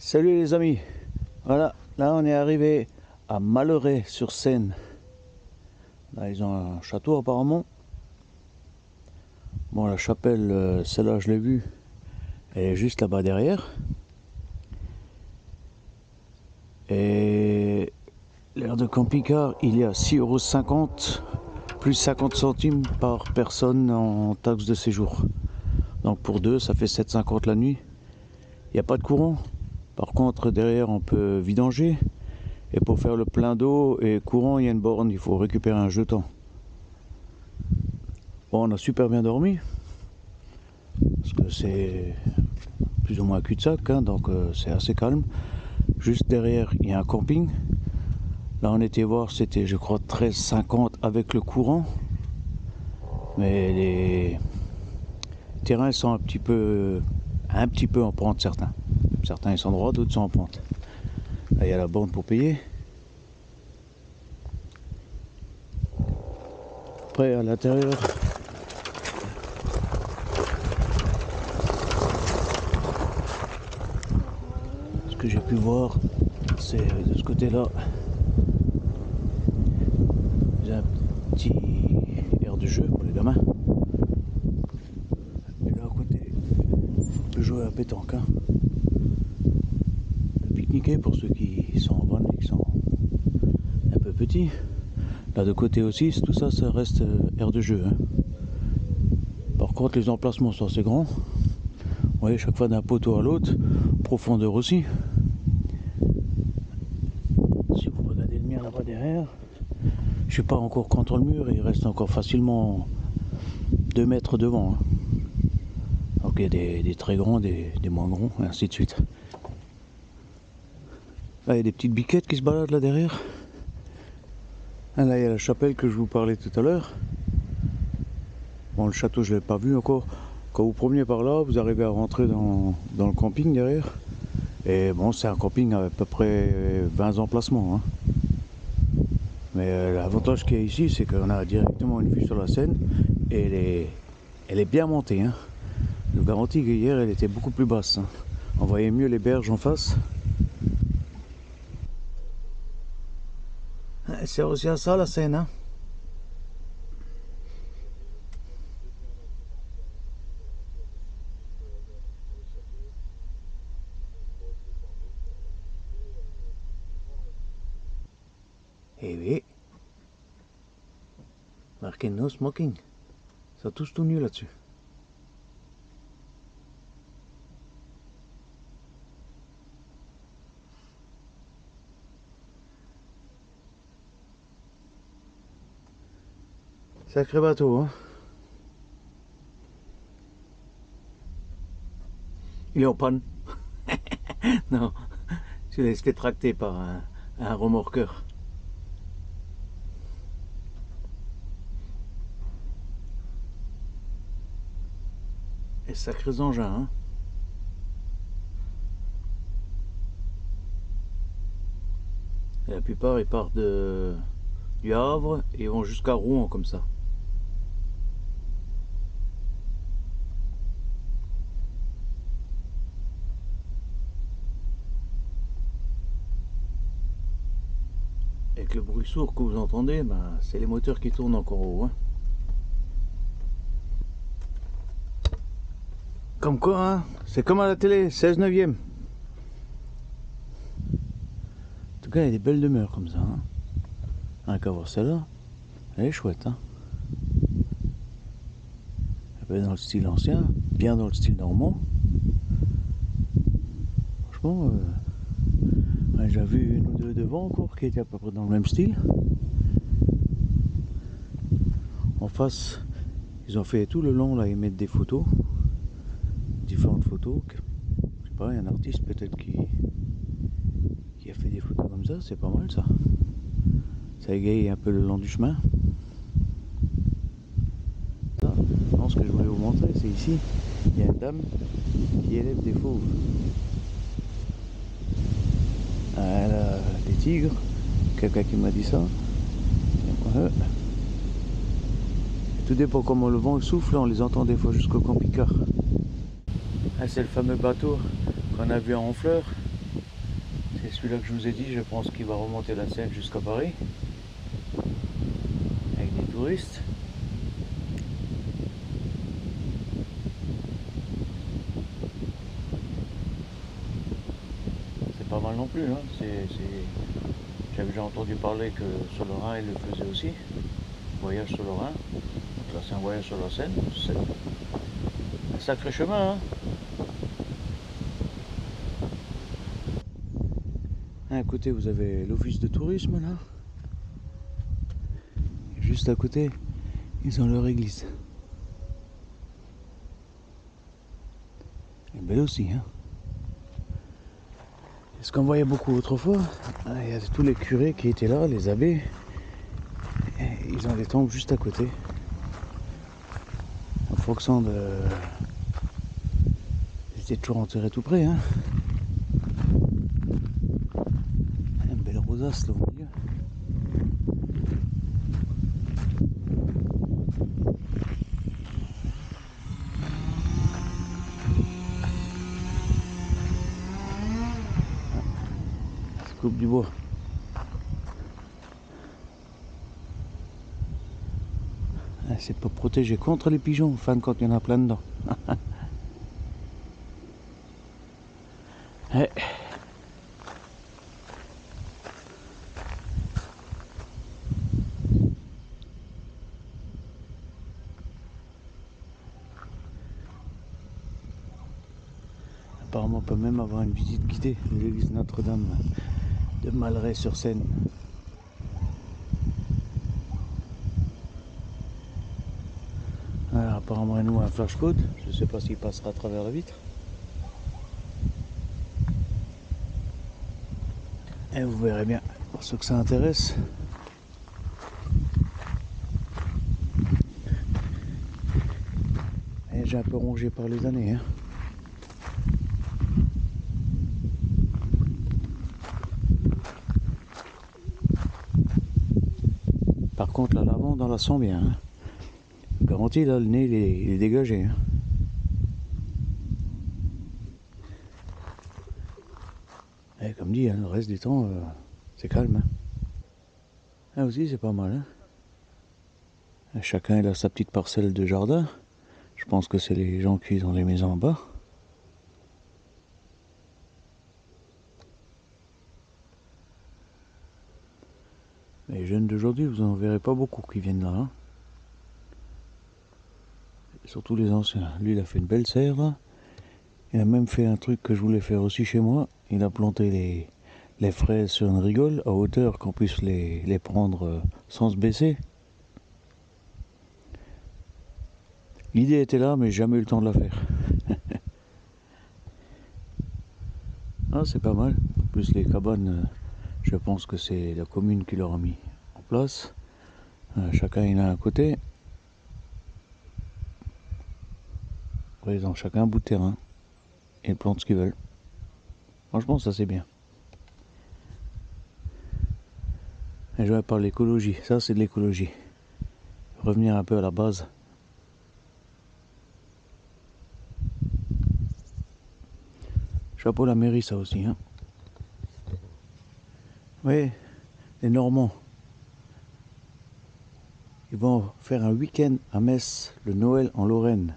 Salut les amis, voilà, là on est arrivé à Malleray-sur-Seine. Là ils ont un château apparemment. Bon, la chapelle, celle-là je l'ai vue, elle est juste là-bas derrière. Et l'aire de camping-car, il y a 6,50 € plus 50 centimes par personne en taxe de séjour. Donc pour deux, ça fait 7,50 € la nuit. Il n'y a pas de courant. Par contre, derrière, on peut vidanger. Et pour faire le plein d'eau et courant, il y a une borne, il faut récupérer un jeton. Bon, on a super bien dormi. Parce que c'est plus ou moins cul-de-sac, hein, donc c'est assez calme. Juste derrière, il y a un camping. Là, on était voir, c'était, je crois, 13,50 € avec le courant. Mais les terrains sont un petit peu en pente, certains. Certains, ils sont droits, d'autres sont en pente. Là, il y a la borne pour payer. Après, à l'intérieur, ce que j'ai pu voir, c'est de ce côté-là. J'ai un petit aire de jeu pour les gamins. Et là, à côté, on peut jouer à la pétanque. Hein. Pique-niquer pour ceux qui sont en van et qui sont un peu petits. Là, de côté aussi, tout ça, ça reste aire de jeu. Hein. Par contre, les emplacements sont assez grands. Vous voyez, chaque fois d'un poteau à l'autre, profondeur aussi. Si vous regardez le mien là-bas derrière, je suis pas encore contre le mur et il reste encore facilement 2 mètres devant. Hein. Donc il y a des très grands, des moins grands, et ainsi de suite. Là, il y a des petites biquettes qui se baladent là derrière. Ah, là, il y a la chapelle que je vous parlais tout à l'heure. Bon, le château, je ne l'ai pas vu encore. Quand vous promeniez par là, vous arrivez à rentrer dans le camping derrière. Et bon, c'est un camping à peu près 20 emplacements. Hein. Mais l'avantage qu'il y a ici, c'est qu'on a directement une vue sur la Seine. Et elle est bien montée. Hein. Je vous garantis qu'hier, elle était beaucoup plus basse. Hein. On voyait mieux les berges en face. C'est aussi à ça la Seine. Hein. Eh oui. Marqué no smoking. Ils sont tous tout nus là-dessus. Sacré bateau, hein. Il est en panne. Non, je l'ai fait tracter par un remorqueur. Et sacrés engins, hein. Et la plupart, ils partent du Havre et ils vont jusqu'à Rouen comme ça. Avec le bruit sourd que vous entendez, ben, c'est les moteurs qui tournent encore haut. Hein. Comme quoi, hein, c'est comme à la télé, 16/9. En tout cas, il y a des belles demeures comme ça. Hein. Rien qu'à voir celle-là, elle est chouette. Hein. Un peu dans le style ancien, bien dans le style normand. Franchement, j'ai vu une ou deux devant encore qui étaient à peu près dans le même style. En face, ils ont fait tout le long, là, ils mettent des photos. Différentes photos. Je sais pas, il y a un artiste peut-être qui a fait des photos comme ça, c'est pas mal ça. Ça égaye un peu le long du chemin. Ça, non, ce que je voulais vous montrer, c'est ici, il y a une dame qui élève des fauves. Elle a des tigres, quelqu'un qui m'a dit ça. Tout dépend comment le vent souffle, on les entend des fois jusqu'au camping-car. Ah, c'est le fameux bateau qu'on a vu à Honfleur. C'est celui-là que je vous ai dit, je pense qu'il va remonter la Seine jusqu'à Paris. Avec des touristes. C'est pas mal non plus, hein. J'avais déjà entendu parler que sur le Rhin, il le faisait aussi. Voyage sur le Rhin. Donc là, c'est un voyage sur la Seine. C'est un sacré chemin, hein. À côté, vous avez l'office de tourisme, là. Et juste à côté, ils ont leur église. Elle est belle aussi, hein. Et ce qu'on voyait beaucoup autrefois, il y a tous les curés qui étaient là, les abbés. Et ils ont des tombes juste à côté. En fonction de... Ils étaient toujours enterrés tout près, hein. Une belle rosace là au milieu. Ça coupe du bois. C'est pas protégé contre les pigeons, enfin quand il y en a plein dedans. Ouais. Apparemment on peut même avoir une visite guidée de l'église Notre-Dame de Malray-sur-Seine. Alors, apparemment il nous a un flash code, je sais pas s'il passera à travers la vitre. Et vous verrez bien, pour ceux que ça intéresse. Et j'ai un peu rongé par les années, hein. Par contre la lavande on la sent bien, hein. Garantie là, le nez il est dégagé, hein. Et comme dit, hein, le reste du temps c'est calme, hein. Là aussi c'est pas mal, hein. Chacun il a sa petite parcelle de jardin. Je pense que c'est les gens qui ont les maisons en bas. Les jeunes d'aujourd'hui, vous en verrez pas beaucoup qui viennent là, hein. Surtout les anciens. Lui, il a fait une belle serre là. Il a même fait un truc que je voulais faire aussi chez moi. Il a planté les fraises sur une rigole à hauteur qu'on puisse les prendre sans se baisser. L'idée était là, mais j'ai jamais eu le temps de la faire. Ah, c'est pas mal. En plus, les cabanes, je pense que c'est la commune qui leur a mis en place. Chacun il a un côté. Après, ils ont chacun un bout de terrain. Et ils plantent ce qu'ils veulent. Franchement, ça c'est bien. Et je vais parler d'écologie. Ça, c'est de l'écologie. Revenir un peu à la base. Chapeau la mairie, ça aussi, hein. Oui, les Normands. Ils vont faire un week-end à Metz, le Noël en Lorraine.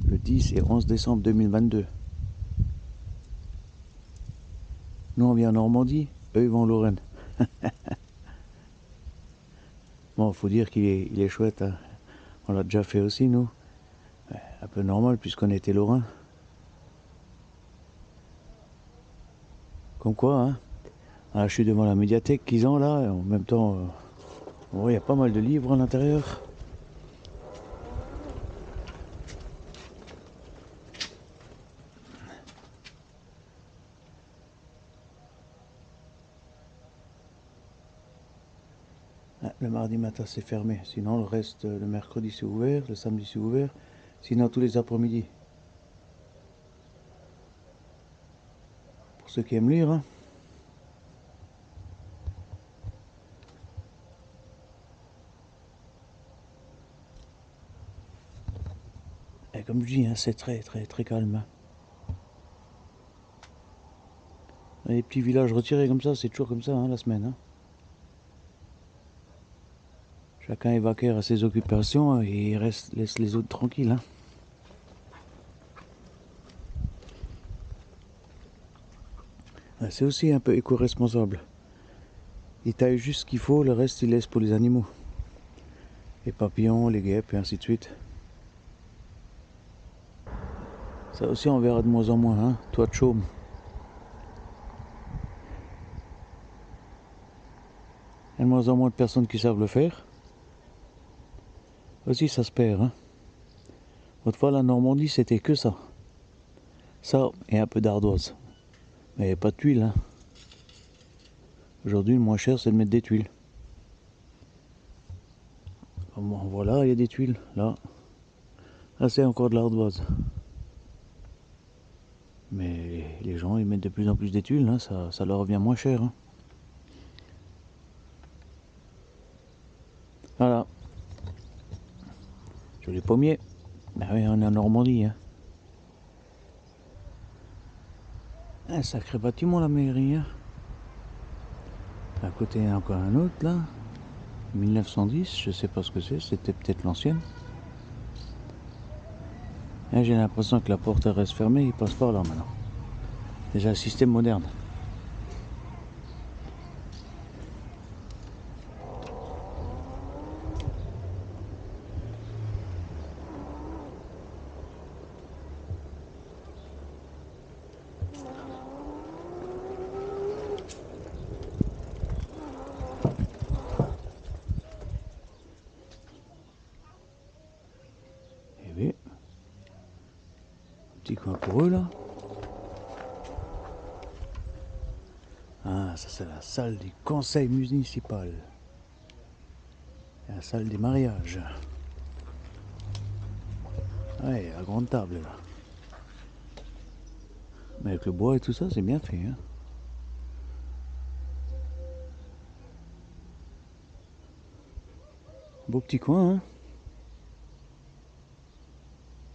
Le 10 et 11 décembre 2022. Nous, on vient en Normandie, eux, ils vont en Lorraine. Bon, faut dire qu'il est chouette, hein. On l'a déjà fait aussi, nous. Un peu normal, puisqu'on était lorrains. Comme quoi, hein. Ah, je suis devant la médiathèque qu'ils ont là, et en même temps, il y a pas mal de livres à l'intérieur. Ah, le mardi matin c'est fermé, sinon le reste, le mercredi c'est ouvert, le samedi c'est ouvert, sinon tous les après-midi. Pour ceux qui aiment lire, hein. Et comme je dis, hein, c'est très très très calme, hein. Les petits villages retirés comme ça, c'est toujours comme ça, hein, la semaine. Hein. Chacun évacue à ses occupations et il laisse les autres tranquilles. Hein. C'est aussi un peu éco-responsable. Il taille juste ce qu'il faut, le reste il laisse pour les animaux. Les papillons, les guêpes et ainsi de suite. Ça aussi on verra de moins en moins, hein, toit de chaume. Il y a de moins en moins de personnes qui savent le faire. Aussi ça se perd. Hein. Autrefois la Normandie c'était que ça. Ça et un peu d'ardoise. Mais il n'y a pas de tuiles. Hein. Aujourd'hui le moins cher c'est de mettre des tuiles. Bon, voilà, il y a des tuiles là. Là c'est encore de l'ardoise. Mais les gens ils mettent de plus en plus des tuiles, hein, ça leur revient moins cher. Hein. Voilà. Joli pommier. Ben oui, on est en Normandie. Hein. Un sacré bâtiment la mairie. Hein. À côté il y a encore un autre là. 1910, je sais pas ce que c'est, c'était peut-être l'ancienne. J'ai l'impression que la porte reste fermée, il passe par là maintenant. Déjà un système moderne. Et oui. Petit coin pour eux là. Ah, ça c'est la salle du conseil municipal. La salle des mariages. Ouais, la grande table là. Mais avec le bois et tout ça, c'est bien fait. Hein. Beau petit coin. Hein.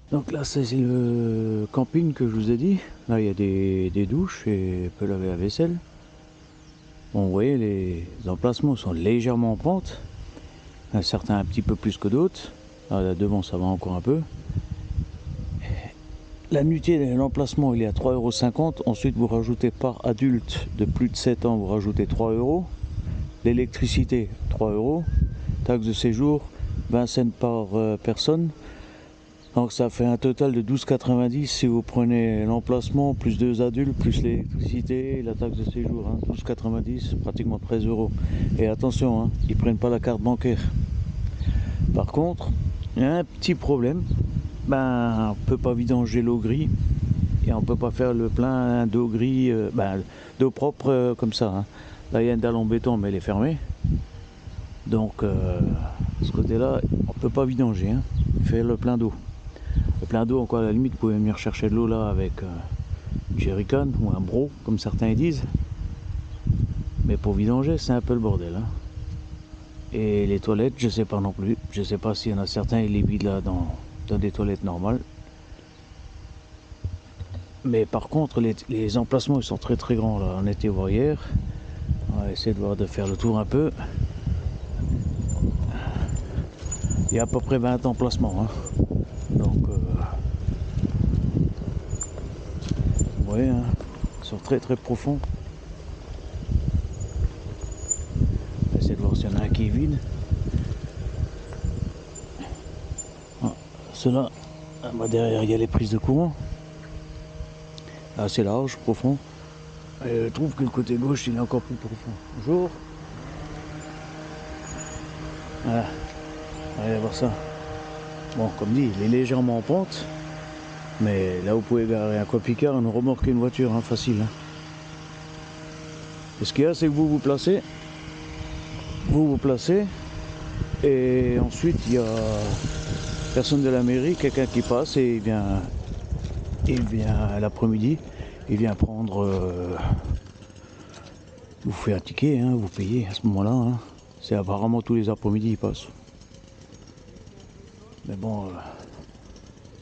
Donc là, c'est le camping que je vous ai dit. Là, il y a des douches et on peut laver la vaisselle. Bon, vous voyez, les emplacements sont légèrement en pente. Certains un petit peu plus que d'autres. Là devant, ça va encore un peu. La nuitée de l'emplacement, il est à 3,50 €. Ensuite, vous rajoutez par adulte de plus de 7 ans, vous rajoutez 3 €. L'électricité, 3 €. Taxe de séjour, 20 cents par personne. Donc ça fait un total de 12,90 si vous prenez l'emplacement, plus 2 adultes, plus l'électricité et la taxe de séjour. Hein, 12,90, pratiquement 13 €. Et attention, hein, ils ne prennent pas la carte bancaire. Par contre, il y a un petit problème. On ne peut pas vidanger l'eau gris et on ne peut pas faire le plein d'eau gris, d'eau propre comme ça. Hein. Là, il y a une dalle en béton, mais elle est fermée. Donc, ce côté-là, on ne peut pas vidanger. Hein. Faire le plein d'eau. Le plein d'eau, encore à la limite, vous pouvez venir chercher de l'eau là avec une jerrycan ou un bro, comme certains disent. Mais pour vidanger, c'est un peu le bordel. Hein. Et les toilettes, je sais pas non plus. Je sais pas s'il y en a certains, ils les vident là dans des toilettes normales. Mais par contre, les emplacements, ils sont très très grands là. On était voir hier. On va essayer de faire le tour un peu. Il y a à peu près 20 emplacements. Hein. Donc, vous voyez, hein, ils sont très très profonds. On va essayer de voir s'il y en a un qui est vide. Ah, ceux-là, derrière, il y a les prises de courant. Assez large, profond. Et je trouve que le côté gauche, il est encore plus profond. Bonjour. Voilà. Allez voir ça. Bon, comme dit, il est légèrement en pente. Mais là, vous pouvez garer un copicar, une remorque et une voiture, hein, facile. Hein. Et ce qu'il y a, c'est que vous vous placez. Et ensuite, il y a personne de la mairie, quelqu'un qui passe et il vient l'après-midi, il vient prendre, vous fait un ticket, hein, vous payez à ce moment-là. Hein. C'est apparemment tous les après-midi, il passe. Mais bon,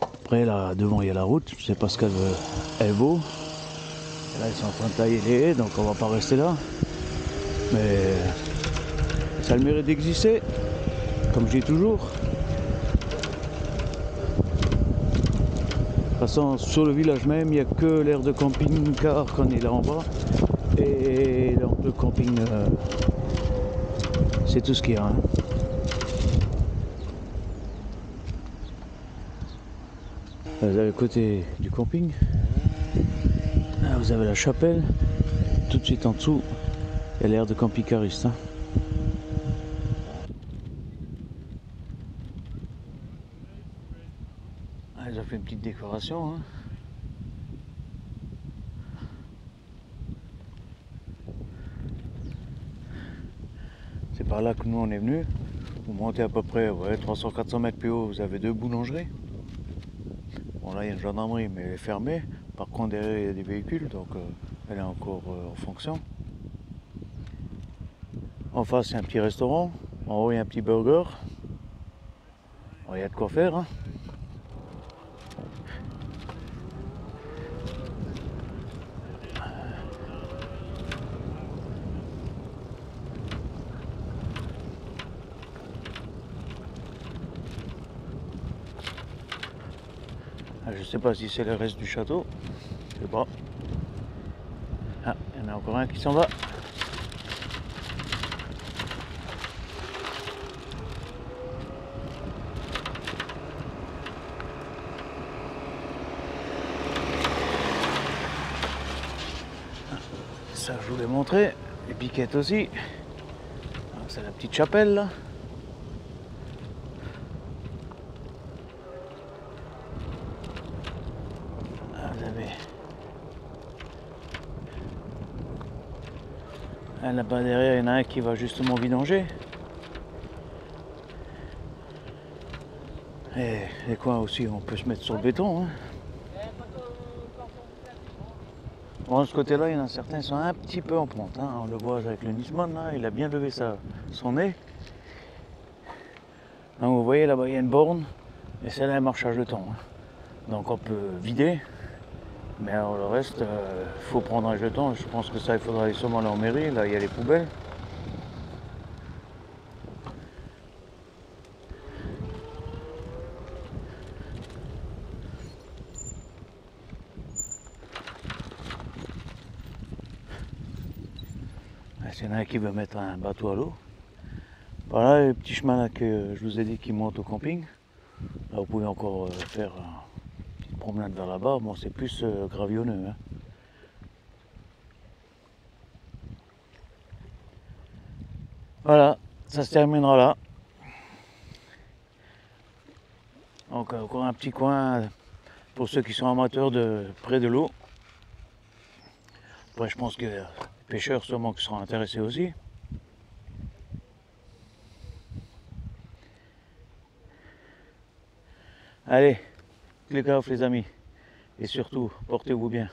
après là devant il y a la route, je sais pas ce qu'elle vaut. Là, ils sont en train de tailler les haies, donc on va pas rester là. Mais ça a le mérite d'exister, comme je dis toujours. De toute façon, sur le village même, il n'y a que l'aire de camping-car qu'on est là en bas. Et donc le camping, c'est tout ce qu'il y a. Hein. Vous avez le côté du camping. Là, vous avez la chapelle. Tout de suite en dessous, il y a l'aire de camping-cariste. Hein. Ah, ils ont fait une petite décoration. Hein. C'est par là que nous on est venus. Vous montez à peu près 300-400 mètres plus haut, vous avez 2 boulangeries. Bon là il y a une gendarmerie mais elle est fermée. Par contre derrière il y a des véhicules donc elle est encore en fonction. En face il y a un petit restaurant. En haut il y a un petit burger. Bon, il y a de quoi faire. Hein. Je sais pas si c'est le reste du château, je sais pas. Ah, il y en a encore un qui s'en va. Ça je vous l'ai montré, les piquettes aussi. C'est la petite chapelle là. Là-bas derrière, il y en a un qui va justement vidanger. Et les coins aussi, on peut se mettre sur le béton. Hein. Bon, de ce côté-là, il y en a certains qui sont un petit peu en pente. Hein. On le voit avec le Nisman, là, il a bien levé son nez. Donc vous voyez, là-bas, il y a une borne. Et celle-là, elle marche à jeton. Hein. Donc on peut vider. Mais alors le reste, il faut prendre un jeton. Je pense que ça, il faudra aller sûrement aller en mairie. Là, il y a les poubelles. S'il y en a un qui veut mettre un bateau à l'eau. Voilà les petits chemins là que je vous ai dit qui montent au camping. Là vous pouvez encore faire une petite promenade vers là-bas. Bon c'est plus gravillonneux. Hein. Voilà, ça se terminera là. Donc encore un petit coin pour ceux qui sont amateurs de près de l'eau. Après je pense que les pêcheurs sûrement qui seront intéressés aussi. Allez, les gars, les amis, et surtout, portez-vous bien.